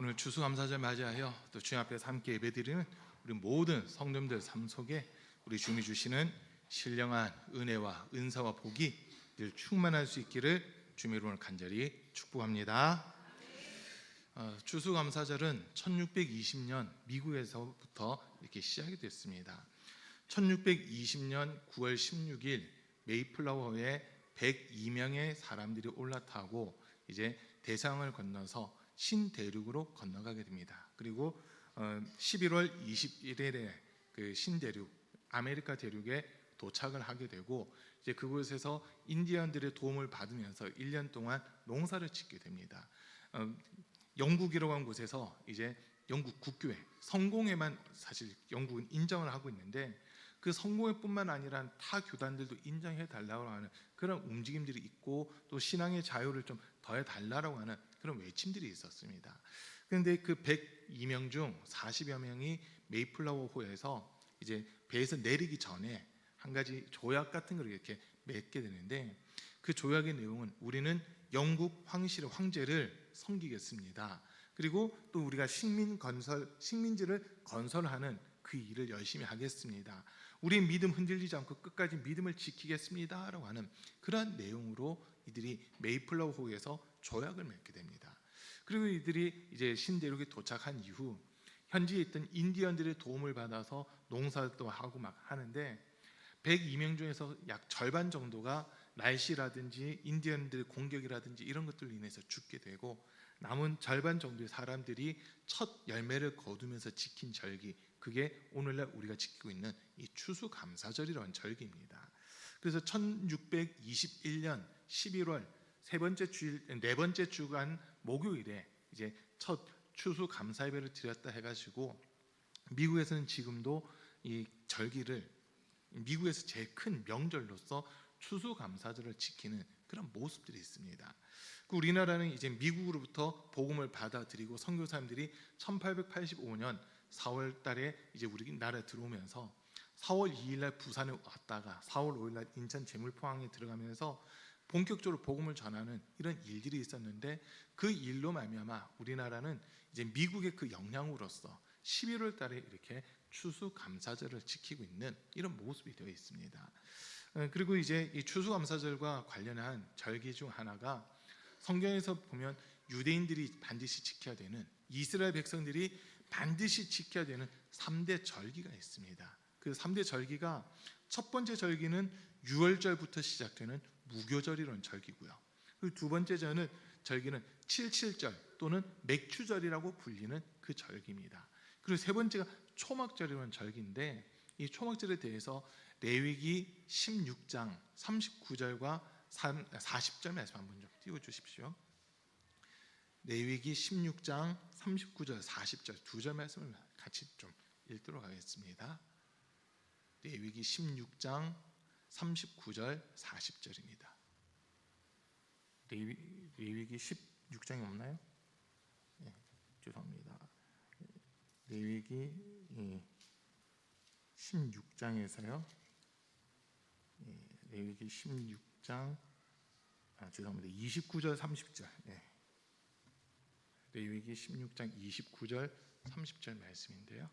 오늘 추수감사절 맞이하여 또 주님 앞에서 함께 예배드리는 우리 모든 성도님들 삶 속에 우리 주님이 주시는 신령한 은혜와 은사와 복이 늘 충만할 수 있기를 주님 이름으로 간절히 축복합니다. 추수감사절은 1620년 미국에서부터 이렇게 시작이 됐습니다. 1620년 9월 16일 메이플라워에 102명의 사람들이 올라타고 이제 대상을 건너서 신대륙으로 건너가게 됩니다. 그리고 11월 21일에 그 신대륙 아메리카 대륙에 도착을 하게 되고 이제 그곳에서 인디언들의 도움을 받으면서 1년 동안 농사를 짓게 됩니다. 영국이라고 한 곳에서 이제 영국 국교회 성공회만 사실 영국은 인정을 하고 있는데 그 성공회뿐만 아니라 타 교단들도 인정해 달라고 하는 그런 움직임들이 있고 또 신앙의 자유를 좀 더해 달라고 하는 그런 외침들이 있었습니다. 그런데 그 102명 중 40여 명이 메이플라워호에서 이제 배에서 내리기 전에 한 가지 조약 같은 걸 이렇게 맺게 되는데 그 조약의 내용은 우리는 영국 황제를 섬기겠습니다. 그리고 또 우리가 식민지를 건설하는 그 일을 열심히 하겠습니다. 우리 믿음 흔들리지 않고 끝까지 믿음을 지키겠습니다라고 하는 그런 내용으로 이들이 메이플라워호에서 조약을 맺게 됩니다. 그리고 이들이 이제 신대륙에 도착한 이후 현지에 있던 인디언들의 도움을 받아서 농사도 하고 막 하는데 102명 중에서 약 절반 정도가 날씨라든지 인디언들의 공격이라든지 이런 것들로 인해서 죽게 되고 남은 절반 정도의 사람들이 첫 열매를 거두면서 지킨 절기, 그게 오늘날 우리가 지키고 있는 이 추수감사절이라는 절기입니다. 그래서 1621년 11월 네 번째 주간 목요일에 이제 첫 추수감사 예배를 드렸다 해가지고 미국에서는 지금도 이 절기를 미국에서 제일 큰 명절로서 추수감사절을 지키는 그런 모습들이 있습니다. 우리나라는 이제 미국으로부터 복음을 받아들이고 선교사님들이 1885년 4월 달에 이제 우리나라에 들어오면서 4월 2일 날 부산에 왔다가 4월 5일 날 인천 제물포항에 들어가면서 본격적으로 복음을 전하는 이런 일들이 있었는데 그 일로 말미암아 우리나라는 이제 미국의 그 영향으로서 11월 달에 이렇게 추수감사절을 지키고 있는 이런 모습이 되어 있습니다. 그리고 이제 이 추수감사절과 관련한 절기 중 하나가 성경에서 보면 유대인들이 반드시 지켜야 되는 이스라엘 백성들이 반드시 지켜야 되는 3대 절기가 있습니다. 그 3대 절기가 첫 번째 절기는 유월절부터 시작되는 무교절이라는 절기고요. 그리고 두 번째 절기는 칠칠절 또는 맥추절이라고 불리는 그 절기입니다. 그리고 세 번째가 초막절이라는 절기인데 이 초막절에 대해서 레위기 16장 39절과 40절 말씀 한번 좀 띄워주십시오. 레위기 16장 39절 40절 두 절 말씀을 같이 좀 읽도록 하겠습니다. 레위기 16장 39절 40절입니다. 레위기 16장이 없나요? 네, 죄송합니다. 레위기 16장에서요. 레위기 16장 죄송합니다. 29절 30절. 네. 레위기 16장 29절 30절 말씀인데요.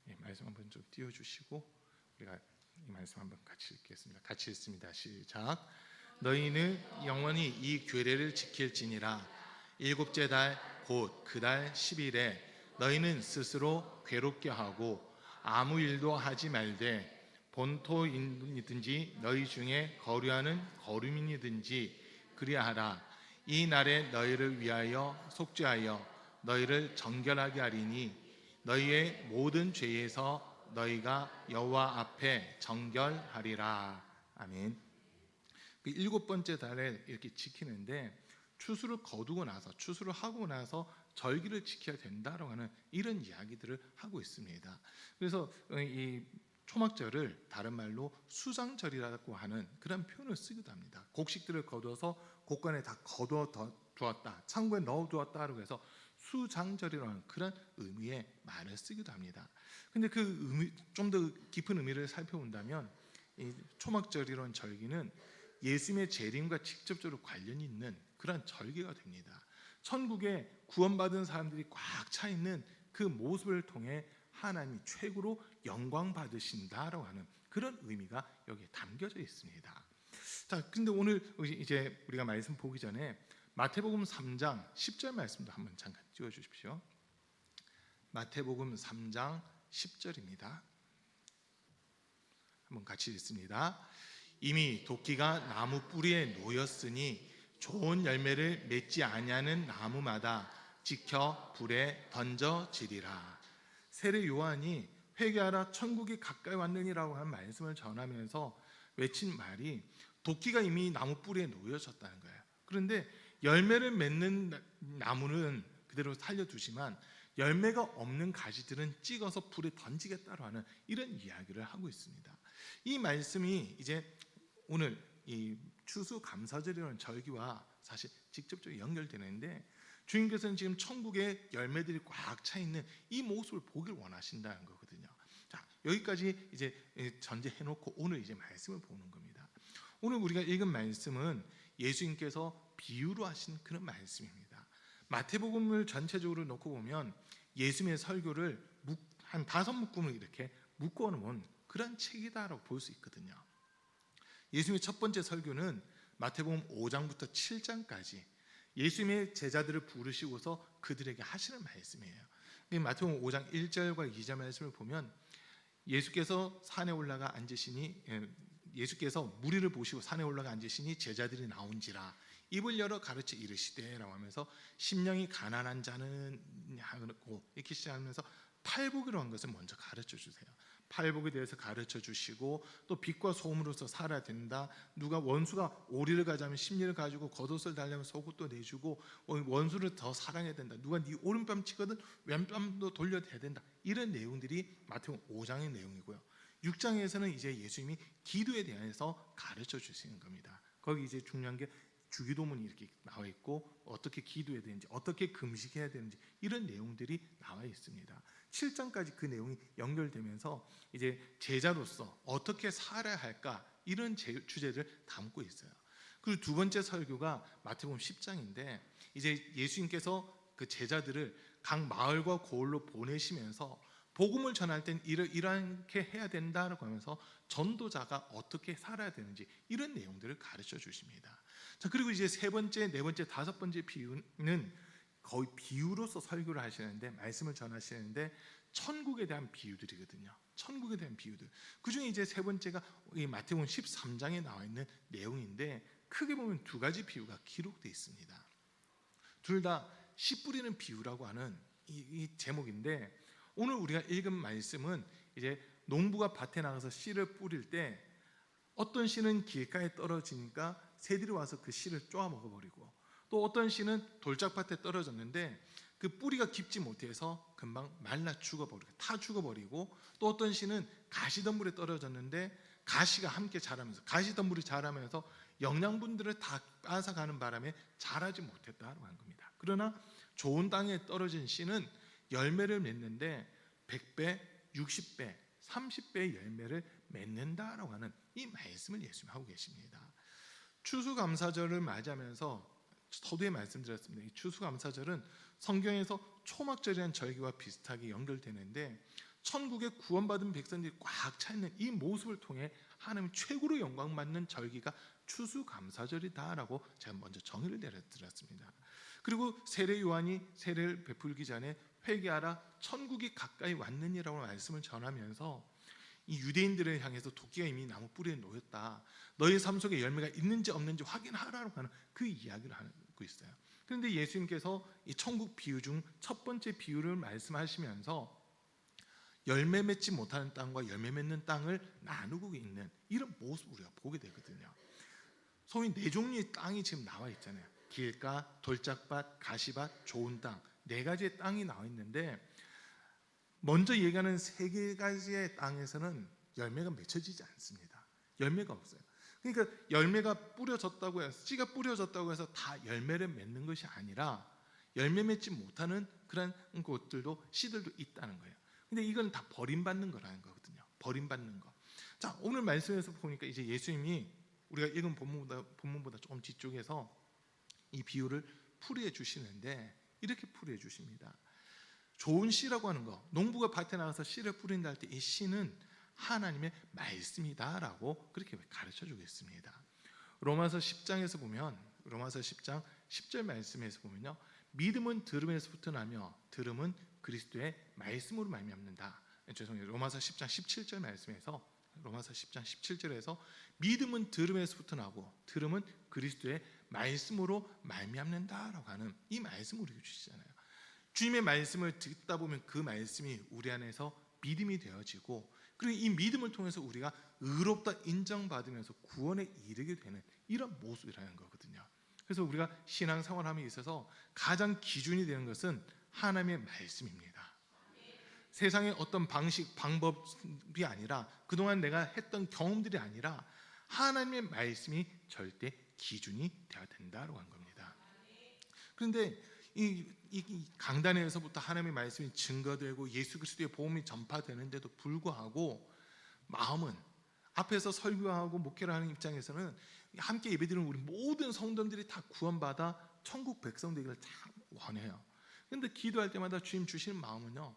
네, 말씀 한번 좀 띄워주시고 우리가 이 말씀 한번 같이 읽겠습니다. 같이 읽습니다. 시작. 너희는 영원히 이 규례를 지킬지니라. 일곱째 달 곧 그 달 10일에 너희는 스스로 괴롭게 하고 아무 일도 하지 말되 본토인이든지 너희 중에 거류하는 거류민이든지 그리하라. 이 날에 너희를 위하여 속죄하여 너희를 정결하게 하리니 너희의 모든 죄에서 너희가 여호와 앞에 정결하리라. 아멘. 그 일곱 번째 달에 이렇게 지키는데 추수를 거두고 나서 추수를 하고 나서 절기를 지켜야 된다라고 하는 이런 이야기들을 하고 있습니다. 그래서 이 초막절을 다른 말로 수장절이라고 하는 그런 표현을 쓰기도 합니다. 곡식들을 거두어서 곡간에 다 거두어 두었다, 창고에 넣어 두었다라고 해서 수장절이라는 그런 의미의 말을 쓰기도 합니다. 근데 그 의미, 좀 더 깊은 의미를 살펴본다면 이 초막절이라는 절기는 예수님의 재림과 직접적으로 관련이 있는 그런 절기가 됩니다. 천국에 구원받은 사람들이 꽉 차 있는 그 모습을 통해 하나님이 최고로 영광 받으신다라고 하는 그런 의미가 여기에 담겨져 있습니다. 자, 근데 오늘 이제 우리가 말씀 보기 전에 마태복음 3장 10절 말씀도 한번 잠깐 띄워 주십시오. 마태복음 3장 10절입니다. 한번 같이 읽습니다. 이미 도끼가 나무 뿌리에 놓였으니 좋은 열매를 맺지 아니하는 나무마다 지켜 불에 던져지리라. 세례 요한이 회개하라 천국이 가까이 왔느니라고 한 말씀을 전하면서 외친 말이 도끼가 이미 나무 뿌리에 놓여졌다는 거예요. 그런데 열매를 맺는 나무는 그대로 살려두지만 열매가 없는 가지들은 찍어서 불에 던지겠다고 하는 이런 이야기를 하고 있습니다. 이 말씀이 이제 오늘 이 추수감사절이라는 절기와 사실 직접적으로 연결되는데 주님께서는 지금 천국의 열매들이 꽉 차 있는 이 모습을 보길 원하신다는 거거든요. 자, 여기까지 이제 전제해놓고 오늘 이제 말씀을 보는 겁니다. 오늘 우리가 읽은 말씀은 예수님께서 비유로 하신 그런 말씀입니다. 마태복음을 전체적으로 놓고 보면 예수님의 설교를 한 5묶음을 이렇게 묶어 놓은 그런 책이다라고 볼 수 있거든요. 예수님의 첫 번째 설교는 마태복음 5장부터 7장까지 예수님의 제자들을 부르시고서 그들에게 하시는 말씀이에요. 마태복음 5장 1절과 2절 말씀을 보면 예수께서 산에 올라가 앉으시니 예수께서 무리를 보시고 산에 올라가 앉으시니 제자들이 나온지라 입을 열어 가르쳐 이르시되라고 하면서 심령이 가난한 자는 하고 이렇게 시작하면서 팔복이라고 한 것을 먼저 가르쳐 주세요. 팔복에 대해서 가르쳐 주시고 또 빛과 소금으로서 살아야 된다. 누가 원수가 오리를 가자면 십리를 가지고 겉옷을 달려면 속옷도 내주고 원수를 더 사랑해야 된다. 누가 네 오른뺨 치거든 왼뺨도 돌려야 된다. 이런 내용들이 마태복음 5장의 내용이고요. 6장에서는 이제 예수님이 기도에 대해서 가르쳐 주시는 겁니다. 거기 이제 중요한 게 주기도문이 이렇게 나와 있고 어떻게 기도해야 되는지 어떻게 금식해야 되는지 이런 내용들이 나와 있습니다. 7장까지 그 내용이 연결되면서 이제 제자로서 어떻게 살아야 할까 이런 주제를 담고 있어요. 그리고 두 번째 설교가 마태복음 10장인데 이제 예수님께서 그 제자들을 각 마을과 고을로 보내시면서 복음을 전할 땐 이렇게 해야 된다라고 하면서 전도자가 어떻게 살아야 되는지 이런 내용들을 가르쳐 주십니다. 자, 그리고 이제 세 번째, 네 번째, 다섯 번째 비유는 거의 비유로서 설교를 하시는데 말씀을 전하시는데 천국에 대한 비유들이거든요. 천국에 대한 비유들. 그 중에 이제 세 번째가 이 마태복음 13장에 나와 있는 내용인데 크게 보면 두 가지 비유가 기록되어 있습니다. 둘 다 씨 뿌리는 비유라고 하는 이 제목인데 오늘 우리가 읽은 말씀은 이제 농부가 밭에 나가서 씨를 뿌릴 때 어떤 씨는 길가에 떨어지니까 새들이 와서 그 씨를 쪼아 먹어버리고 또 어떤 씨는 돌짝밭에 떨어졌는데 그 뿌리가 깊지 못해서 금방 말라 죽어버리고 타 죽어버리고 또 어떤 씨는 가시덤불에 떨어졌는데 가시가 함께 자라면서 가시덤불이 자라면서 영양분들을 다 뺏어가는 바람에 자라지 못했다고 하는 겁니다. 그러나 좋은 땅에 떨어진 씨는 열매를 맺는데 100배, 60배, 30배의 열매를 맺는다라고 하는 이 말씀을 예수님 하고 계십니다. 추수감사절을 맞이하면서 서두에 말씀드렸습니다. 이 추수감사절은 성경에서 초막절이라는 절기와 비슷하게 연결되는데 천국의 구원받은 백성들이 꽉 차 있는 이 모습을 통해 하나님 최고로 영광받는 절기가 추수감사절이다라고 제가 먼저 정의를 내려드렸습니다. 그리고 세례 요한이 세례를 베풀기 전에 회개하라 천국이 가까이 왔느니라고 말씀을 전하면서 이 유대인들을 향해서 도끼가 이미 나무 뿌리에 놓였다. 너희 삶 속에 열매가 있는지 없는지 확인하라고 하는 그 이야기를 하고 있어요. 그런데 예수님께서 이 천국 비유 중 첫 번째 비유를 말씀하시면서 열매 맺지 못하는 땅과 열매 맺는 땅을 나누고 있는 이런 모습을 우리가 보게 되거든요. 소위 네 종류의 땅이 지금 나와 있잖아요. 길가, 돌짝밭, 가시밭, 좋은 땅, 네 가지의 땅이 나와 있는데 먼저 얘기하는 세 가지의 땅에서는 열매가 맺혀지지 않습니다. 열매가 없어요. 그러니까 열매가 뿌려졌다고 해서 씨가 뿌려졌다고 해서 다 열매를 맺는 것이 아니라 열매 맺지 못하는 그런 곳들도 씨들도 있다는 거예요. 근데 이건 다 버림받는 거라는 거거든요. 버림받는 거. 자, 오늘 말씀에서 보니까 이제 예수님이 우리가 읽은 본문보다 조금 뒤쪽에서 이 비유를 풀이해 주시는데 이렇게 풀이해 주십니다. 좋은 씨라고 하는 거, 농부가 밭에 나가서 씨를 뿌린다 할 때 이 씨는 하나님의 말씀이다라고 그렇게 가르쳐 주겠습니다. 로마서 10장에서 보면, 로마서 10장 10절 말씀에서 보면요, 믿음은 들음에서부터 나며 들음은 그리스도의 말씀으로 말미암는다. 죄송해요. 로마서 10장 17절 말씀에서, 로마서 10장 17절에서 믿음은 들음에서부터 나고 들음은 그리스도의 말씀으로 말미암는다라고 하는 이 말씀을 우리에게 주시잖아요. 주님의 말씀을 듣다 보면 그 말씀이 우리 안에서 믿음이 되어지고, 그리고 이 믿음을 통해서 우리가 의롭다 인정받으면서 구원에 이르게 되는 이런 모습이라는 거거든요. 그래서 우리가 신앙생활함에 있어서 가장 기준이 되는 것은 하나님의 말씀입니다. 세상의 어떤 방식, 방법이 아니라, 그동안 내가 했던 경험들이 아니라 하나님의 말씀이 절대 기준이 되어야 된다고 한 겁니다. 그런데 이 강단에서부터 하나님의 말씀이 증거되고 예수 그리스도의 복음이 전파되는데도 불구하고 마음은, 앞에서 설교하고 목회를 하는 입장에서는 함께 예배드리는 우리 모든 성도들이 다 구원받아 천국 백성 되기를 참 원해요. 그런데 기도할 때마다 주님 주시는 마음은요,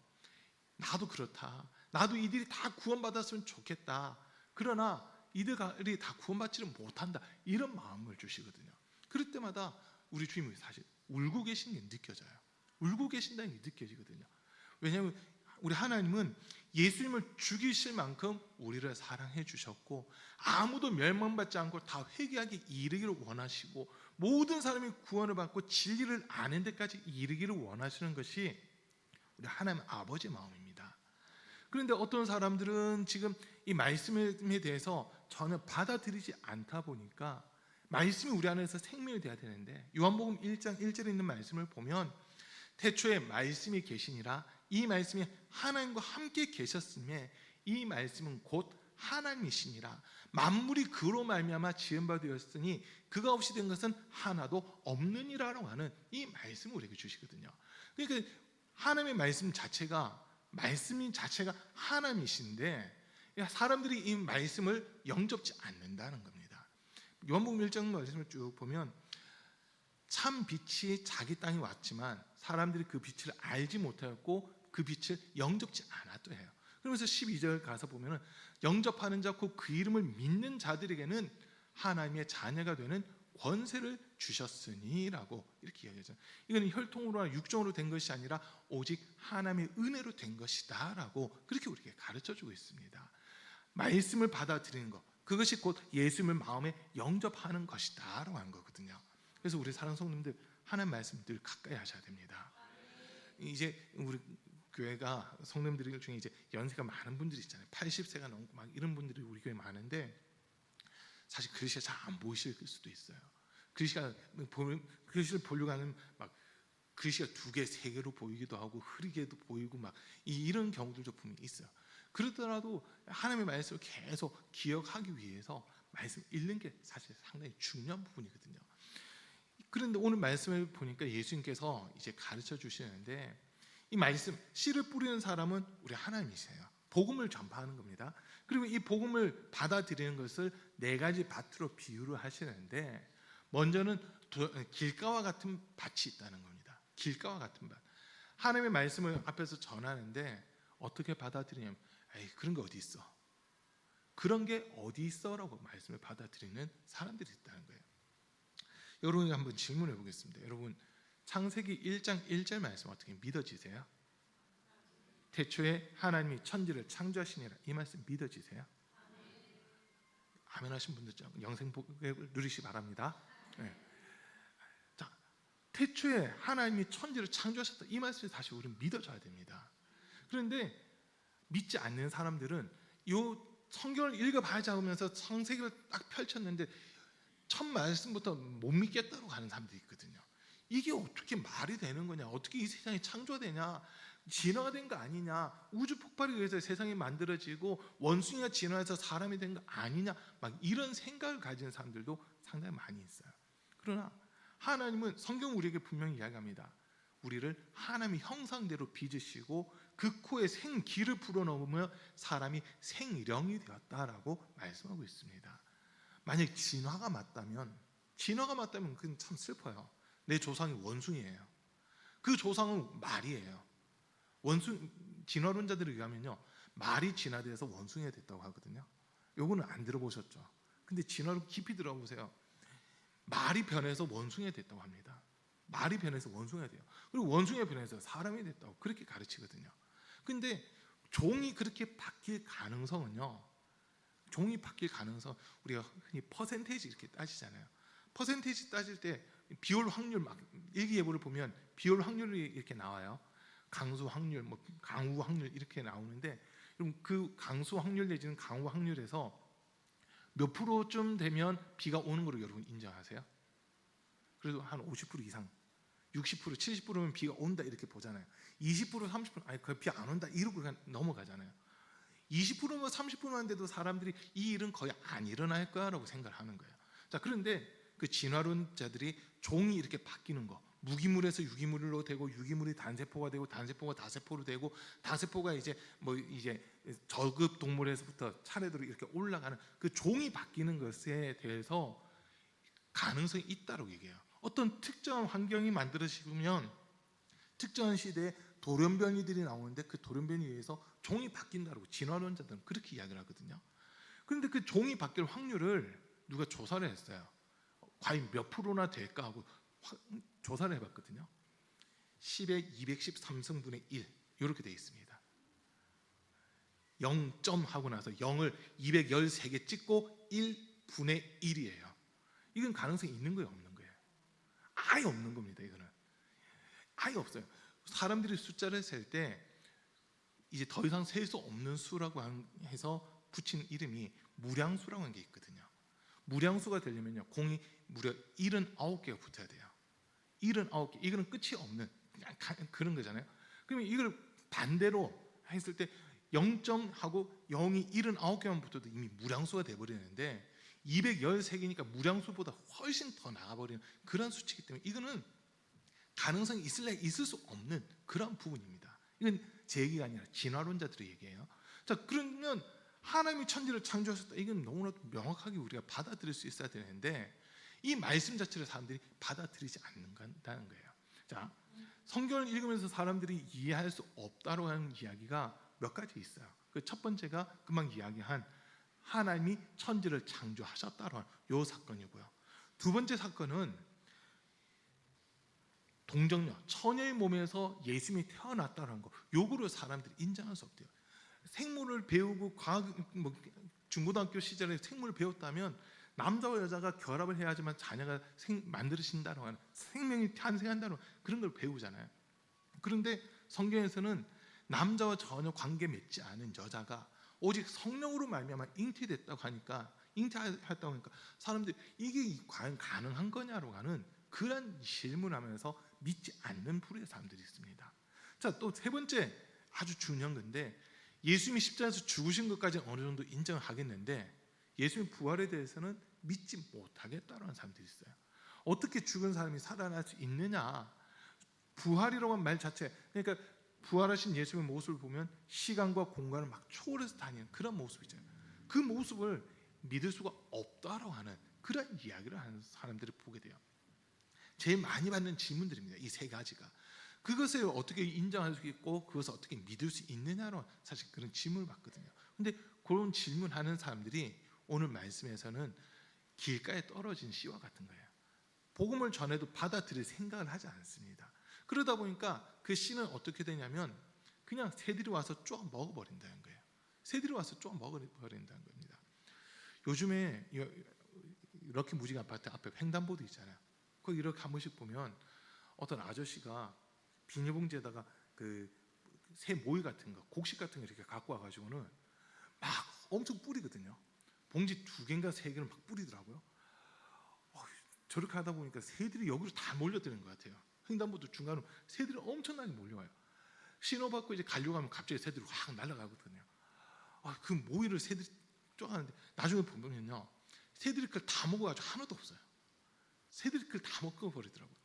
나도 그렇다, 나도 이들이 다 구원받았으면 좋겠다, 그러나 이들이 다 구원받지를 못한다, 이런 마음을 주시거든요. 그럴 때마다 우리 주님이 사실 울고 계신 게 느껴져요. 울고 계신다는 게 느껴지거든요. 왜냐하면 우리 하나님은 예수님을 죽이실 만큼 우리를 사랑해 주셨고, 아무도 멸망받지 않고 다 회개하게 이르기를 원하시고, 모든 사람이 구원을 받고 진리를 아는 데까지 이르기를 원하시는 것이 우리 하나님 아버지의 마음입니다. 그런데 어떤 사람들은 지금 이 말씀에 대해서 전혀 받아들이지 않다 보니까, 말씀이 우리 안에서 생명이 되어야 되는데, 요한복음 1장 1절에 있는 말씀을 보면 태초에 말씀이 계시니라, 이 말씀이 하나님과 함께 계셨음에 이 말씀은 곧 하나님이시니라, 만물이 그로 말미암아 지은 바 되었으니 그가 없이 된 것은 하나도 없느니라라고 하는 이 말씀을 우리에게 주시거든요. 그러니까 하나님의 말씀 자체가, 말씀인 자체가 하나님이신데 사람들이 이 말씀을 영접지 않는다는 겁니다. 요한복음 1장 말씀을 쭉 보면 참 빛이 자기 땅에 왔지만 사람들이 그 빛을 알지 못하였고 그 빛을 영접지 않았다 해요. 그러면서 12절 가서 보면 영접하는 자 곧 그 이름을 믿는 자들에게는 하나님의 자녀가 되는 권세를 주셨으니라고 이렇게 이야기하죠. 이건 혈통으로나 육정으로 된 것이 아니라 오직 하나님의 은혜로 된 것이다라고 그렇게 우리에게 가르쳐주고 있습니다. 말씀을 받아들이는 것, 그것이 곧 예수님을 마음에 영접하는 것이다라고 하는 거거든요. 그래서 우리 사랑하는 성도님들, 하나님 말씀 늘 가까이 하셔야 됩니다. 이제 우리 교회가 성도님들 중에 이제 연세가 많은 분들이 있잖아요. 80세가 넘고 막 이런 분들이 우리 교회에 많은데 사실 글씨가 잘 안 보이실 수도 있어요. 글씨를 보려고 하는 막 글씨가 2개, 3개로 보이기도 하고 흐리게도 보이고 막 이런 경우들도 분명히 있어요. 그러더라도 하나님의 말씀을 계속 기억하기 위해서 말씀 읽는 게 사실 상당히 중요한 부분이거든요. 그런데 오늘 말씀을 보니까 예수님께서 이제 가르쳐 주시는데, 이 말씀, 씨를 뿌리는 사람은 우리 하나님이세요. 복음을 전파하는 겁니다. 그리고 이 복음을 받아들이는 것을 4가지 밭으로 비유를 하시는데, 먼저는 길가와 같은 밭이 있다는 겁니다. 길가와 같은 밭. 하나님의 말씀을 앞에서 전하는데 어떻게 받아들이냐면, 에이, 그런 게 어디 있어? 그런 게 어디 있어? 라고 말씀을 받아들이는 사람들이 있다는 거예요. 여러분이 한번 질문해 보겠습니다. 여러분, 창세기 1장 1절 말씀 어떻게 믿어지세요? 태초에 하나님이 천지를 창조하시니라, 이 말씀 믿어지세요? 아멘 하신 분들 영생 복을 누리시기 바랍니다. 네. 자, 태초에 하나님이 천지를 창조하셨다, 이 말씀이 사실 우리는 믿어져야 됩니다. 그런데 믿지 않는 사람들은 이 성경을 읽어봐야지 하면서 창세기를 딱 펼쳤는데 첫 말씀부터 못 믿겠다고 하는 사람들이 있거든요. 이게 어떻게 말이 되는 거냐, 어떻게 이 세상이 창조되냐, 진화가 된 거 아니냐, 우주 폭발에 의해서 세상이 만들어지고 원숭이가 진화해서 사람이 된 거 아니냐, 막 이런 생각을 가진 사람들도 상당히 많이 있어요. 그러나 하나님은, 성경 우리에게 분명히 이야기합니다. 우리를 하나님의 형상대로 빚으시고 그 코에 생기를 불어넣으며 사람이 생령이 되었다라고 말씀하고 있습니다. 만약 진화가 맞다면 그건 참 슬퍼요. 내 조상이 원숭이에요. 그 조상은 말이에요. 진화론자들에 의하면요, 말이 진화돼서 원숭이가 됐다고 하거든요. 요거는 안 들어보셨죠? 근데 진화로 깊이 들어보세요. 말이 변해서 원숭이가 됐다고 합니다. 말이 변해서 원숭이가 돼요. 그리고 원숭이가 변해서 사람이 됐다고 그렇게 가르치거든요. 근데 종이 그렇게 바뀔 가능성은요, 종이 바뀔 가능성, 우리가 흔히 퍼센테이지 이렇게 따지잖아요. 퍼센테이지 따질 때 비율 확률, 막 일기예보를 보면 비율 확률이 이렇게 나와요. 강수 확률, 뭐 강우 확률 이렇게 나오는데, 그럼 그 강수 확률 내지는 강우 확률에서 몇 프로쯤 되면 비가 오는 걸로 여러분 인정하세요? 그래도 한 50% 이상, 60%, 70%면 비가 온다 이렇게 보잖아요. 20%, 30% 아니 그 비 안 온다 이러고 그냥 넘어가잖아요. 20%면 30%만 돼도 사람들이 이 일은 거의 안 일어날 거라고 생각을 하는 거예요. 자, 그런데 그 진화론자들이 종이 이렇게 바뀌는 거, 무기물에서 유기물로 되고 유기물이 단세포가 되고 단세포가 다세포로 되고 다세포가 이제 뭐 이제 저급 동물에서부터 차례대로 이렇게 올라가는 그 종이 바뀌는 것에 대해서 가능성이 있다고 얘기해요. 어떤 특정한 환경이 만들어지면 특정한 시대에 돌연변이들이 나오는데 그 돌연변이에 의해서 종이 바뀐다고 진화론자들은 그렇게 이야기를 하거든요. 그런데 그 종이 바뀔 확률을 누가 조사를 했어요. 과연 몇 프로나 될까 하고 조사를 해봤거든요. 10의 213승분의 1 이렇게 되어 있습니다. 0점 하고 나서 0을 213개 찍고 1분의 1이에요. 이건 가능성이 있는 거예요, 없는 거예요? 아예 없는 겁니다. 이거는 아예 없어요. 사람들이 숫자를 셀 때 이제 더 이상 셀 수 없는 수라고 해서 붙인 이름이 무량수라고 하는 게 있거든요. 무량수가 되려면요, 공이 무려 79개가 붙어야 돼요. 79개. 이거는 끝이 없는 그냥 그런 거잖아요. 그러면 이걸 반대로 했을 때 0점하고 0이 79개만 붙어도 이미 무량수가 돼버리는데 213개니까 무량수보다 훨씬 더 나가버리는 그런 수치이기 때문에 이거는 가능성이 있을 수 없는 그런 부분입니다. 이건 제 얘기가 아니라 진화론자들의 얘기예요. 자, 그러면 하나님이 천지를 창조하셨다. 이건 너무나도 명확하게 우리가 받아들일 수 있어야 되는데 이 말씀 자체를 사람들이 받아들이지 않는다는 거예요. 자, 성경을 읽으면서 사람들이 이해할 수 없다고 하는 이야기가 몇 가지 있어요. 그 첫 번째가 금방 이야기한 하나님이 천지를 창조하셨다고 하는 요 사건이고요. 두 번째 사건은 동정녀, 처녀의 몸에서 예수님이 태어났다는 거. 요거를 사람들이 인정할 수 없대요. 생물을 배우고 중고등학교 시절에 생물을 배웠다면 남자와 여자가 결합을 해야지만 자녀가 만들어진다고 하는 생명이 탄생한다는 그런 걸 배우잖아요. 그런데 성경에서는 남자와 전혀 관계 맺지 않은 여자가 오직 성령으로 말미암아 잉태됐다고 하니까 잉태했다고 하니까 사람들이 이게 과연 가능한 거냐고 하는 그런 질문하면서 믿지 않는 부류의 사람들이 있습니다. 자, 또 세 번째 아주 중요한 건데 예수님이 십자가에서 죽으신 것까지 어느 정도 인정을 하겠는데 예수님 부활에 대해서는 믿지 못하겠다는 사람들이 있어요. 어떻게 죽은 사람이 살아날 수 있느냐? 부활이라고 하는 말 자체, 그러니까 부활하신 예수님의 모습을 보면 시간과 공간을 막 초월해서 다니는 그런 모습이잖아요. 그 모습을 믿을 수가 없다라고 하는 그런 이야기를 하는 사람들을 보게 돼요. 제일 많이 받는 질문들입니다. 이 세 가지가. 그것을 어떻게 인정할 수 있고 그것을 어떻게 믿을 수 있느냐로 사실 그런 질문을 받거든요. 근데 그런 질문하는 사람들이 오늘 말씀에서는 길가에 떨어진 씨와 같은 거예요. 복음을 전해도 받아들일 생각을 하지 않습니다. 그러다 보니까 그 씨는 어떻게 되냐면 그냥 새들이 와서 쫙 먹어버린다는 거예요. 새들이 와서 쫙 먹어버린다는 겁니다. 요즘에 럭키 무직 아파트 앞에 횡단보도 있잖아요. 거기 이렇게 한 번씩 보면 어떤 아저씨가 비닐봉지에다가 그 새 모이 같은 거, 곡식 같은 거 이렇게 갖고 와가지고는 막 엄청 뿌리거든요. 봉지 2개인가 3개를 막 뿌리더라고요. 저렇게 하다 보니까 새들이 여기로 다 몰려드는 것 같아요. 횡단보도 중간으로 새들이 엄청나게 몰려와요. 신호받고 이제 가려고 하면 갑자기 새들이 확 날아가거든요. 그 모이를 새들이 쪼가는데 나중에 보면요, 새들이 그걸 다 먹어가지고 하나도 없어요. 새들이 그걸 다 먹어버리더라고요.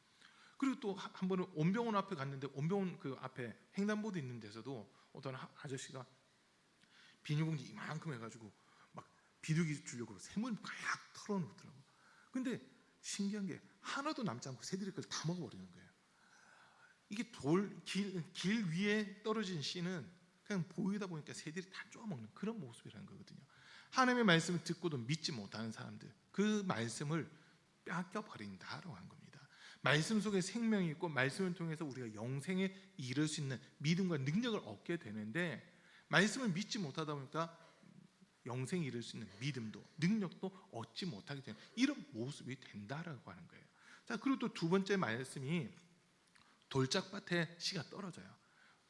그리고 또 한 번은 온병원 앞에 갔는데 온병원 그 앞에 횡단보도 있는 데서도 어떤 아저씨가 비닐봉지 이만큼 해가지고 막 비둘기 주려고 샘을 막 털어놓더라고요. 근데 신기한 게 하나도 남지 않고 새들이 그걸 다 먹어버리는 거예요. 이게 길 위에 떨어진 씨는 그냥 보이다 보니까 새들이 다 쪼아먹는 그런 모습이라는 거거든요. 하나님의 말씀을 듣고도 믿지 못하는 사람들, 그 말씀을 뺏겨 버린다라고 한 겁니다. 말씀 속에 생명이 있고 말씀을 통해서 우리가 영생에 이를 수 있는 믿음과 능력을 얻게 되는데, 말씀을 믿지 못하다 보니까 영생에 이를 수 있는 믿음도 능력도 얻지 못하게 되는 이런 모습이 된다라고 하는 거예요. 자, 그리고 또 두 번째 말씀이 돌짝밭에 씨가 떨어져요.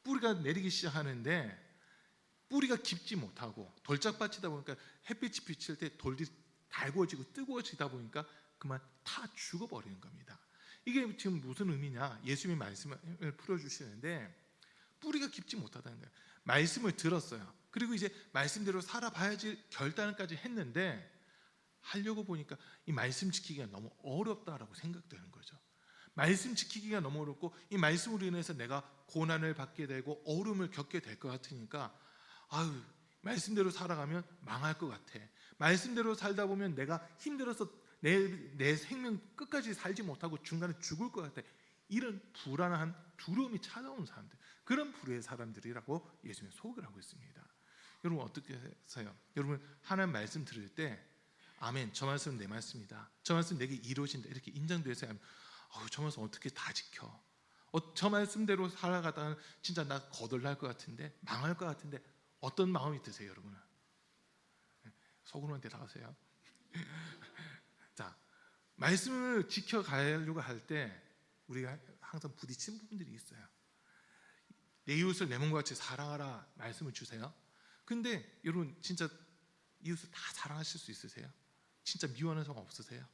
뿌리가 내리기 시작하는데 뿌리가 깊지 못하고 돌짝밭이다 보니까 햇빛이 비칠 때 돌들이 달구어지고 뜨거워지다 보니까 그만 다 죽어버리는 겁니다. 이게 지금 무슨 의미냐? 예수님이 말씀을 풀어주시는데 뿌리가 깊지 못하다는 거예요. 말씀을 들었어요. 그리고 이제 말씀대로 살아봐야지 결단까지 했는데 하려고 보니까 이 말씀 지키기가 너무 어렵다라고 생각되는 거죠. 말씀 지키기가 너무 어렵고 이 말씀으로 인해서 내가 고난을 받게 되고 어려움을 겪게 될 것 같으니까 말씀대로 살아가면 망할 것 같아. 말씀대로 살다 보면 내가 힘들어서 내 생명 끝까지 살지 못하고 중간에 죽을 것 같아. 이런 불안한 두려움이 찾아오는 사람들, 그런 부류의 사람들이라고 예수님이 소개를 하고 있습니다. 여러분 어떻게 해서요? 여러분 하나님 말씀 들을 때 아멘, 저 말씀은 내 말씀이다, 저 말씀 내게 이루어진다 이렇게 인정돼서 하면 저 말씀 어떻게 다 지켜? 저 말씀대로 살아가다가 진짜 나 거덜날 것 같은데, 망할 것 같은데, 어떤 마음이 드세요, 여러분? 속으로만 대답하세요. 자, 말씀을 지켜가려고 할 때 우리가 항상 부딪히는 부분들이 있어요. 내 이웃을 내 몸과 같이 사랑하라 말씀을 주세요. 근데 여러분 진짜 이웃을 다 사랑하실 수 있으세요? 진짜 미워하는 사람 없으세요?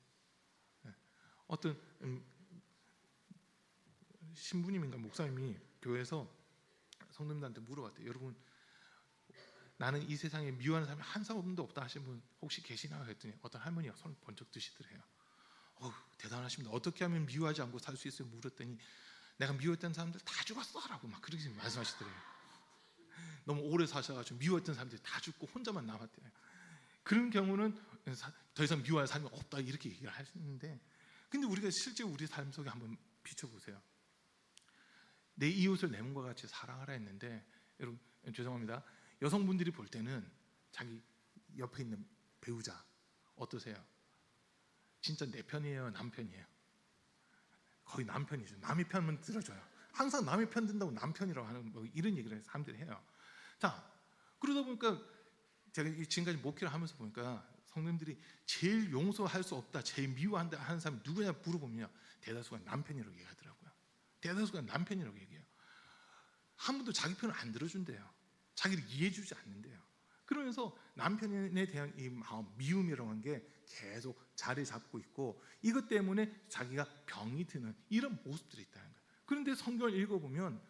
어떤 신부님인가 목사님이 교회에서 성도님들한테 물어봤대요. 여러분 나는 이 세상에 미워하는 사람이 한 사람도 없다 하신 분 혹시 계시나 했더니 어떤 할머니가 손을 번쩍 드시더래요. 대단하십니다. 어떻게 하면 미워하지 않고 살 수 있어요? 물었더니 내가 미워했던 사람들 다 죽었어라고 막 그렇게 말씀하시더래요. 너무 오래 사셔가지고 미워했던 사람들이 다 죽고 혼자만 남았대요. 그런 경우는 더 이상 미워할 사람이 없다 이렇게 얘기를 하시는데, 근데 우리가 실제 우리 삶 속에 한번 비춰보세요. 내 이웃을 내 몸과 같이 사랑하라 했는데, 여러분 죄송합니다, 여성분들이 볼 때는 자기 옆에 있는 배우자 어떠세요? 진짜 내 편이에요, 남편이에요? 거의 남편이죠. 남의 편만 들어줘요. 항상 남의 편 든다고 남편이라고 하는 이런 얘기를 사람들이 해요. 자, 그러다 보니까 제가 지금까지 목회를 하면서 보니까 성도님들이 제일 용서할 수 없다, 제일 미워한다 하는 사람이 누구냐 물어보면 대다수가 남편이라고 얘기하더라고요. 대다수가 남편이라고 얘기해요. 한 번도 자기 편을 안 들어준대요. 자기를 이해해주지 않는데요. 그러면서 남편에 대한 이 마음, 미움이라고 하는 게 계속 자리 잡고 있고, 이것 때문에 자기가 병이 드는 이런 모습들이 있다는 거예요. 그런데 성경을 읽어보면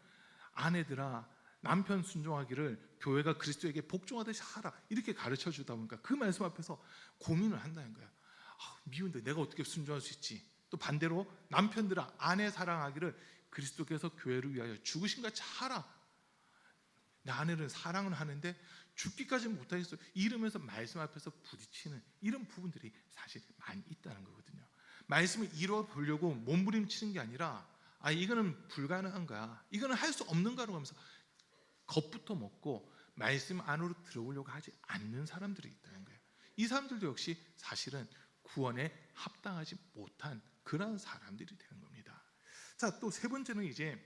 아내들아 남편 순종하기를 교회가 그리스도에게 복종하듯이 하라 이렇게 가르쳐 주다 보니까 그 말씀 앞에서 고민을 한다는 거예요. 미운데 내가 어떻게 순종할 수 있지? 또 반대로 남편들아 아내 사랑하기를 그리스도께서 교회를 위하여 죽으신 같이 하라. 내 아내는 사랑은 하는데 죽기까지 못하겠어요 이러면서 말씀 앞에서 부딪히는 이런 부분들이 사실 많이 있다는 거거든요. 말씀을 이루어 보려고 몸부림치는 게 아니라 이거는 불가능한 거야, 이거는 할 수 없는 거라고 하면서 겁부터 먹고 말씀 안으로 들어오려고 하지 않는 사람들이 있다는 거예요. 이 사람들도 역시 사실은 구원에 합당하지 못한 그런 사람들이 되는 겁니다. 자, 또 세 번째는 이제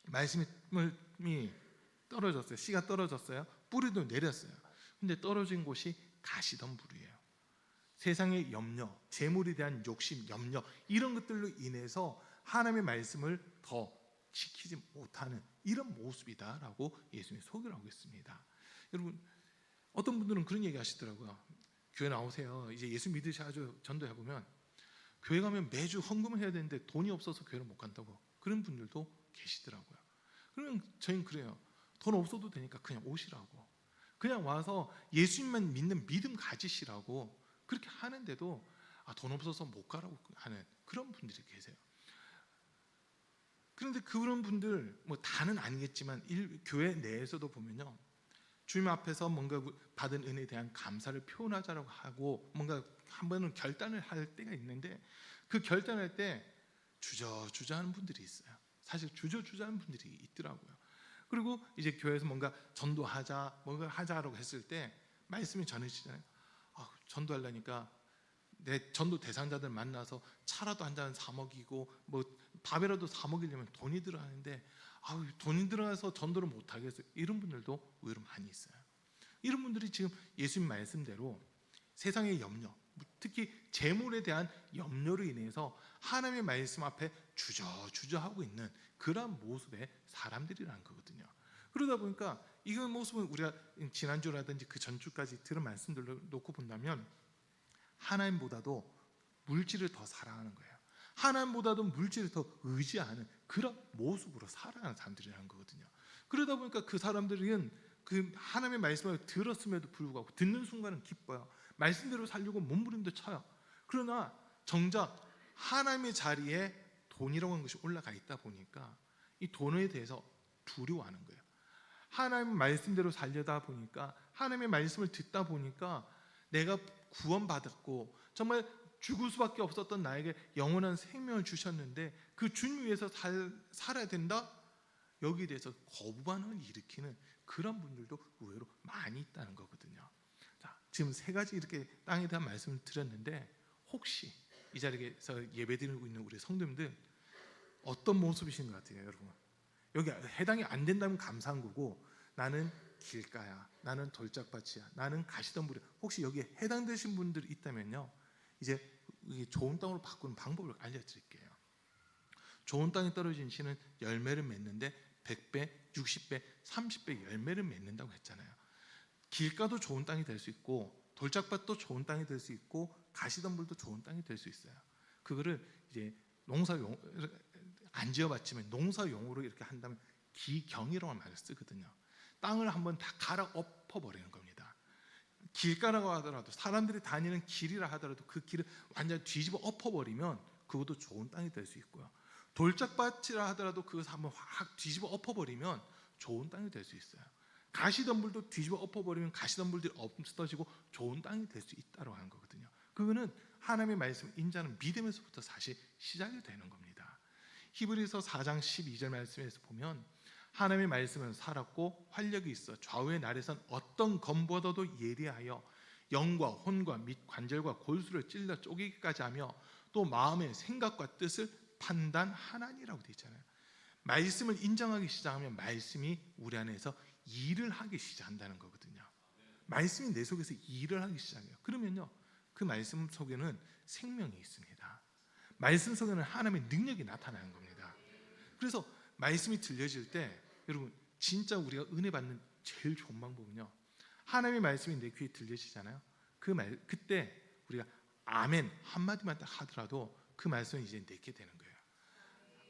말씀이 떨어졌어요. 씨가 떨어졌어요. 뿌리도 내렸어요. 근데 떨어진 곳이 가시덤불이에요. 세상의 염려, 재물에 대한 욕심, 염려 이런 것들로 인해서 하나님의 말씀을 더 지키지 못하는 이런 모습이다라고 예수님이 소개를 하고 있습니다. 여러분 어떤 분들은 그런 얘기 하시더라고요. 교회 나오세요. 이제 예수 믿으셔가지고 전도해 보면 교회 가면 매주 헌금을 해야 되는데 돈이 없어서 교회를 못 간다고 그런 분들도 계시더라고요. 그러면 저희는 그래요. 돈 없어도 되니까 그냥 오시라고, 그냥 와서 예수님만 믿는 믿음 가지시라고 그렇게 하는데도 돈 없어서 못 가라고 하는 그런 분들이 계세요. 그런데 그런 분들 다는 아니겠지만 교회 내에서도 보면요, 주님 앞에서 뭔가 받은 은혜에 대한 감사를 표현하자라고 하고 뭔가 한 번은 결단을 할 때가 있는데 그 결단할 때 주저주저하는 분들이 있어요. 사실 주저주저하는 분들이 있더라고요. 그리고 이제 교회에서 뭔가 전도하자, 뭔가 하자라고 했을 때 말씀이 전해지잖아요. 전도하려니까 내 전도 대상자들 만나서 차라도 한 잔 사 먹이고 뭐 밥이라도 사 먹이려면 돈이 들어가는데 돈이 들어가서 전도를 못 하겠어요. 이런 분들도 의외로 많이 있어요. 이런 분들이 지금 예수님 말씀대로 세상의 염려, 특히 재물에 대한 염려로 인해서 하나님의 말씀 앞에 주저주저하고 있는 그런 모습의 사람들이라는 거거든요. 그러다 보니까 이런 모습은 우리가 지난주라든지 그 전주까지 들은 말씀들로 놓고 본다면 하나님보다도 물질을 더 사랑하는 거예요. 하나님보다도 물질을 더 의지하는 그런 모습으로 살아가는 사람들이라는 거거든요. 그러다 보니까 그 사람들은 그 하나님의 말씀을 들었음에도 불구하고 듣는 순간은 기뻐요. 말씀대로 살려고 몸부림도 쳐요. 그러나 정작 하나님의 자리에 돈이라고 하는 것이 올라가 있다 보니까 이 돈에 대해서 두려워하는 거예요. 하나님의 말씀대로 살려다 보니까 하나님의 말씀을 듣다 보니까 내가 구원받았고 정말 죽을 수밖에 없었던 나에게 영원한 생명을 주셨는데 그 주님 위해서 살아야 된다? 여기에 대해서 거부반응을 일으키는 그런 분들도 의외로 많이 있다는 거거든요. 자, 지금 세 가지 이렇게 땅에 대한 말씀을 드렸는데 혹시 이 자리에서 예배드리고 있는 우리 성도님들 어떤 모습이신 것 같아요, 여러분? 여기 해당이 안 된다면 감사한 거고 나는 길가야, 나는 돌짝밭이야, 나는 가시덤불이야. 혹시 여기에 해당되신 분들이 있다면요, 이제 좋은 땅으로 바꾸는 방법을 알려드릴게요. 좋은 땅에 떨어진 씨는 열매를 맺는데 100배, 60배, 30배 열매를 맺는다고 했잖아요. 길가도 좋은 땅이 될 수 있고 돌짝밭도 좋은 땅이 될 수 있고 가시덤불도 좋은 땅이 될 수 있어요. 그거를 이제 농사용 안 지어봤지만 농사용으로 이렇게 한다면 기경이라고 말을 쓰거든요. 땅을 한번 다 갈아 엎어버리는 겁니다. 길가라고 하더라도 사람들이 다니는 길이라 하더라도 그 길을 완전히 뒤집어 엎어버리면 그것도 좋은 땅이 될 수 있고요. 돌짝밭이라 하더라도 그것을 한번 확 뒤집어 엎어버리면 좋은 땅이 될 수 있어요. 가시덤불도 뒤집어 엎어버리면 가시덤불들이 없어지고 좋은 땅이 될 수 있다고 하는 거거든요. 그거는 하나님의 말씀 인자는 믿음에서부터 사실 시작이 되는 겁니다. 히브리서 4장 12절 말씀에서 보면 하나님의 말씀은 살았고 활력이 있어 좌우의 날에선 어떤 검보다도 예리하여 영과 혼과 및 관절과 골수를 찔러 쪼개기까지 하며 또 마음의 생각과 뜻을 판단하나니라고 되어 있잖아요. 말씀을 인정하기 시작하면 말씀이 우리 안에서 일을 하기 시작한다는 거거든요. 말씀이 내 속에서 일을 하기 시작해요. 그러면요, 그 말씀 속에는 생명이 있습니다. 말씀 속에는 하나님의 능력이 나타나는 겁니다. 그래서 말씀이 들려질 때 여러분 진짜 우리가 은혜 받는 제일 좋은 방법은요, 하나님의 말씀이 내 귀에 들려지잖아요. 그때 우리가 아멘 한마디만 딱 하더라도 그 말씀이 이제 내게 되는 거예요.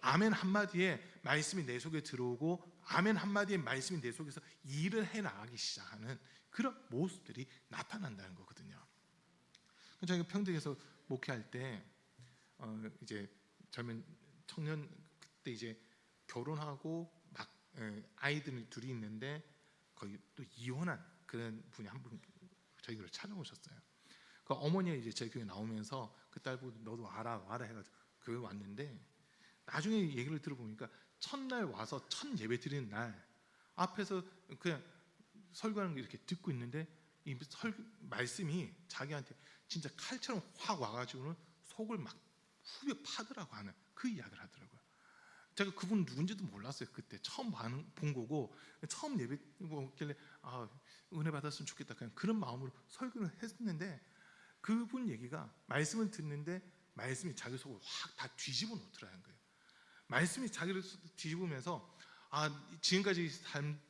아멘 한마디에 말씀이 내 속에 들어오고 아멘 한마디에 말씀이 내 속에서 일을 해나가기 시작하는 그런 모습들이 나타난다는 거거든요. 저희가 평택에서 목회할 때 이제 젊은 청년 그때 이제 결혼하고 막 아이들 둘이 있는데 거기 또 이혼한 그런 분이 한 분 저희 교회를 찾아오셨어요. 그 어머니가 이제 저희 교회 나오면서 그 딸 보고 너도 와라 해가지고 교회 왔는데 나중에 얘기를 들어보니까 첫날 와서 첫 예배 드리는 날 앞에서 그냥 설교하는 거 이렇게 듣고 있는데 이 말씀이 자기한테 진짜 칼처럼 확 와가지고는 속을 막 후벼 파더라고 하는 그 이야기를 하더라고요. 제가 그분 누군지도 몰랐어요. 그때 처음 본 거고 처음 예배 보길래 은혜 받았으면 좋겠다 그냥 그런 마음으로 설교를 했는데 그분 얘기가 말씀을 듣는데 말씀이 자기 속을 확 다 뒤집어 놓더라는 거예요. 말씀이 자기를 뒤집으면서 지금까지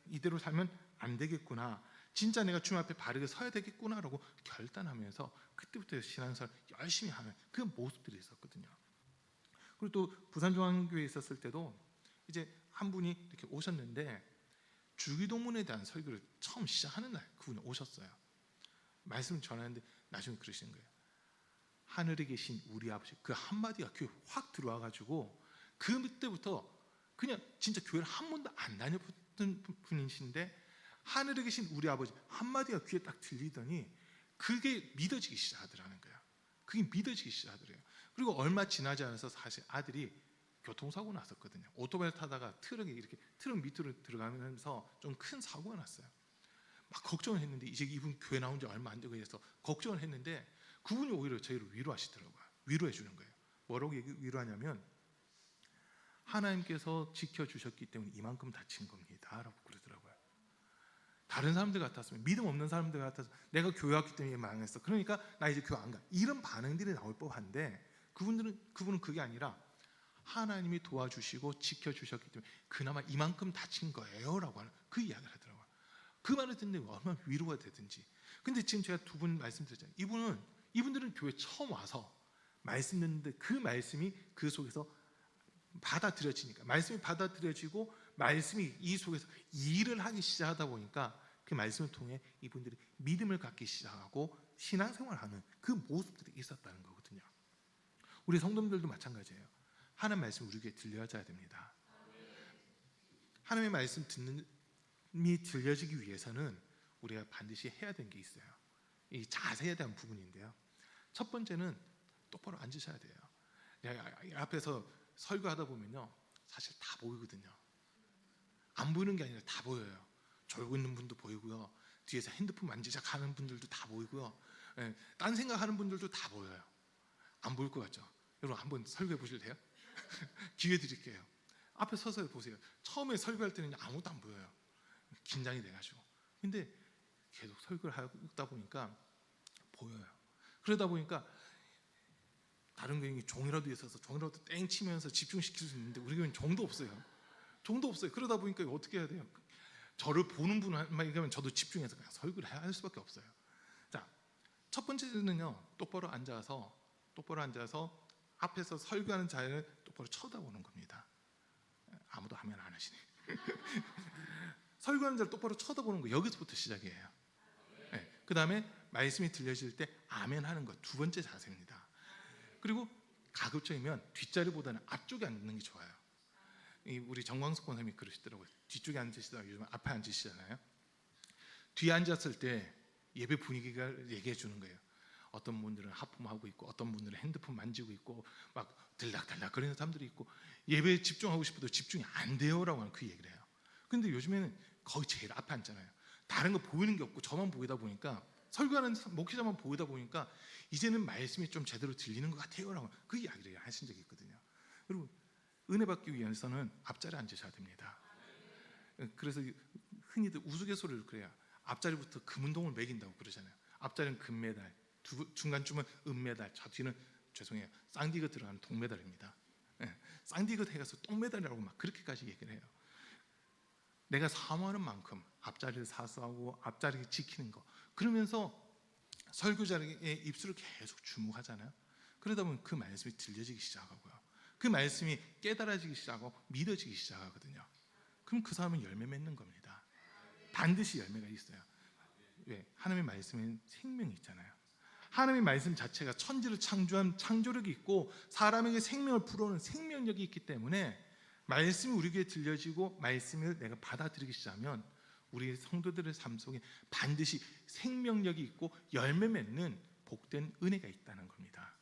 이대로 살면 안 되겠구나, 진짜 내가 주님 앞에 바르게 서야 되겠구나라고 결단하면서 그때부터 신앙생활 열심히 하는 그 모습들이 있었거든요. 그리고 또 부산중앙교회에 있었을 때도 이제 한 분이 이렇게 오셨는데 주기도문에 대한 설교를 처음 시작하는 날 그분이 오셨어요. 말씀을 전하는데 나중에 그러시는 거예요. 하늘에 계신 우리 아버지, 그 한마디가 귀에 확 들어와가지고 그때부터 그냥 진짜 교회를 한 번도 안 다녀봤던 분이신데 하늘에 계신 우리 아버지 한마디가 귀에 딱 들리더니 그게 믿어지기 시작하더라는 거예요. 그게 믿어지기 시작하더래요. 그리고 얼마 지나지 않아서 사실 아들이 교통사고 났었거든요. 오토바이를 타다가 트럭 밑으로 들어가면서 좀 큰 사고가 났어요. 막 걱정을 했는데, 이제 이분 교회 나온 지 얼마 안 되고 해서 걱정을 했는데, 그분이 오히려 저희를 위로하시더라고요. 위로해 주는 거예요. 뭐라고 위로하냐면, 하나님께서 지켜주셨기 때문에 이만큼 다친 겁니다 라고 그러더라고요. 다른 사람들 같았으면, 믿음 없는 사람들 같아서 내가 교회 왔기 때문에 망했어, 그러니까 나 이제 교회 안 가, 이런 반응들이 나올 법한데, 그분은 그게 아니라 하나님이 도와주시고 지켜주셨기 때문에 그나마 이만큼 다친 거예요 라고 하는 그 이야기를 하더라고요. 그 말을 듣는데 얼마나 위로가 되든지. 근데 지금 제가 두 분 말씀드렸잖아요. 이분들은 교회 처음 와서 말씀 듣는데, 그 말씀이 그 속에서 받아들여지니까, 말씀이 받아들여지고 말씀이 이 속에서 일을 하기 시작하다 보니까, 그 말씀을 통해 이분들이 믿음을 갖기 시작하고 신앙생활하는 그 모습들이 있었다는 거거든요. 우리 성도님들도 마찬가지예요. 하나님 말씀 우리 귀에 들려져야 됩니다. 하나님의 말씀 듣는이 들려지기 위해서는 우리가 반드시 해야 되는 게 있어요. 이 자세에 대한 부분인데요. 첫 번째는 똑바로 앉으셔야 돼요. 앞에서 설교하다 보면요, 사실 다 보이거든요. 안 보이는 게 아니라 다 보여요. 졸고 있는 분도 보이고요, 뒤에서 핸드폰 만지작 하는 분들도 다 보이고요, 딴 생각하는 분들도 다 보여요. 안 보일 것 같죠? 여러분 한번 설교해 보실래요? 기회 드릴게요. 앞에 서서 보세요. 처음에 설교할 때는 아무것도 안 보여요. 긴장이 돼가지고. 근데 계속 설교를 하다 보니까 보여요. 그러다 보니까 다른 교인이 종이라도 있어서 종이라도 땡 치면서 집중시킬 수 있는데, 우리 교회는 종도 없어요. 그러다 보니까 어떻게 해야 돼요? 저를 보는 분만 얘기하면 저도 집중해서 그냥 설교를 해야 할 수밖에 없어요. 자, 첫 번째는요, 똑바로 앉아서 앞에서 설교하는 자를 똑바로 쳐다보는 겁니다. 아무도 하면 안 하시네. 설교하는 자를 똑바로 쳐다보는 거, 여기서부터 시작이에요. 그 다음에 말씀이 들려질 때 아멘 하는 거, 두 번째 자세입니다. 그리고 가급적이면 뒷자리보다는 앞쪽에 앉는 게 좋아요. 우리 정광석 권사님이 그러시더라고요. 뒤쪽에 앉으시다가 요즘 앞에 앉으시잖아요. 뒤에 앉았을 때 예배 분위기가 얘기해 주는 거예요. 어떤 분들은 하품하고 있고, 어떤 분들은 핸드폰 만지고 있고, 막 들락달락 거리는 사람들이 있고, 예배에 집중하고 싶어도 집중이 안 돼요라고 하는 그 얘기를 해요. 근데 요즘에는 거의 제일 앞에 앉잖아요. 다른 거 보이는 게 없고 저만 보이다 보니까, 설교하는 목회자만 보이다 보니까 이제는 말씀이 좀 제대로 들리는 것 같아요라고 그 이야기를 하신 적이 있거든요. 여러분, 은혜 받기 위해서는 앞자리에 앉으셔야 됩니다. 그래서 흔히들 우스갯소리를 그래요. 앞자리부터 금운동을 매긴다고 그러잖아요. 앞자리는 금메달, 중간쯤은 은메달, 저 뒤는 죄송해요, 쌍디귿 들어가는 동메달입니다. 쌍디귿 해가서 똥메달이라고 막 그렇게까지 얘기를 해요. 내가 사모하는 만큼 앞자리를 사수하고 앞자리를 지키는 거, 그러면서 설교자의 입술을 계속 주목하잖아요. 그러다 보면 그 말씀이 들려지기 시작하고요, 그 말씀이 깨달아지기 시작하고 믿어지기 시작하거든요. 그럼 그 사람은 열매 맺는 겁니다. 반드시 열매가 있어요. 왜? 하나님의 말씀에는 생명이 있잖아요. 하나님의 말씀 자체가 천지를 창조한 창조력이 있고, 사람에게 생명을 불어오는 생명력이 있기 때문에, 말씀이 우리 귀에 들려지고 말씀을 내가 받아들이기 시작하면 우리 성도들의 삶 속에 반드시 생명력이 있고 열매 맺는 복된 은혜가 있다는 겁니다.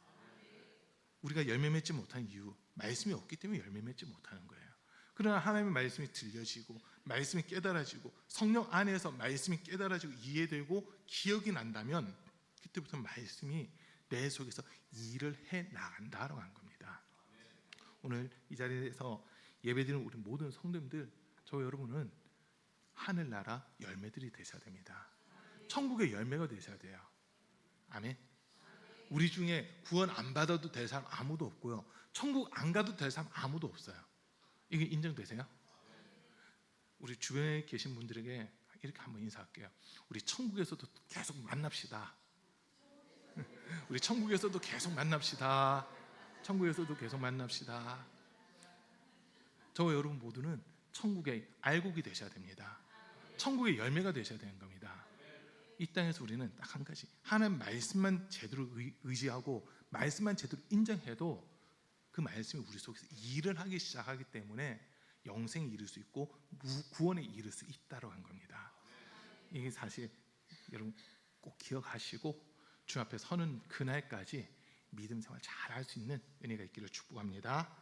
우리가 열매 맺지 못한 이유, 말씀이 없기 때문에 열매 맺지 못하는 거예요. 그러나 하나님의 말씀이 들려지고 말씀이 깨달아지고 성령 안에서 말씀이 깨달아지고 이해되고 기억이 난다면, 그때부터 말씀이 내 속에서 일을 해 나간다라고 하는 겁니다. 오늘 이 자리에서 예배드리는 우리 모든 성도님들, 저 여러분은 하늘나라 열매들이 되셔야 됩니다. 천국의 열매가 되셔야 돼요. 아멘. 우리 중에 구원 안 받아도 될 사람 아무도 없고요, 천국 안 가도 될 사람 아무도 없어요. 이게 인정되세요? 우리 주변에 계신 분들에게 이렇게 한번 인사할게요. 우리 천국에서도 계속 만납시다. 우리 천국에서도 계속 만납시다. 천국에서도 계속 만납시다. 저와 여러분 모두는 천국의 알곡이 되셔야 됩니다. 천국의 열매가 되셔야 되는 겁니다. 이 땅에서 우리는 딱 한 가지, 하나님 말씀만 제대로 의지하고 말씀만 제대로 인정해도 그 말씀이 우리 속에서 일을 하기 시작하기 때문에 영생에 이를 수 있고 구원에 이를 수 있다고 한 겁니다. 이게 사실 여러분 꼭 기억하시고 주 앞에 서는 그날까지 믿음 생활 잘 할 수 있는 은혜가 있기를 축복합니다.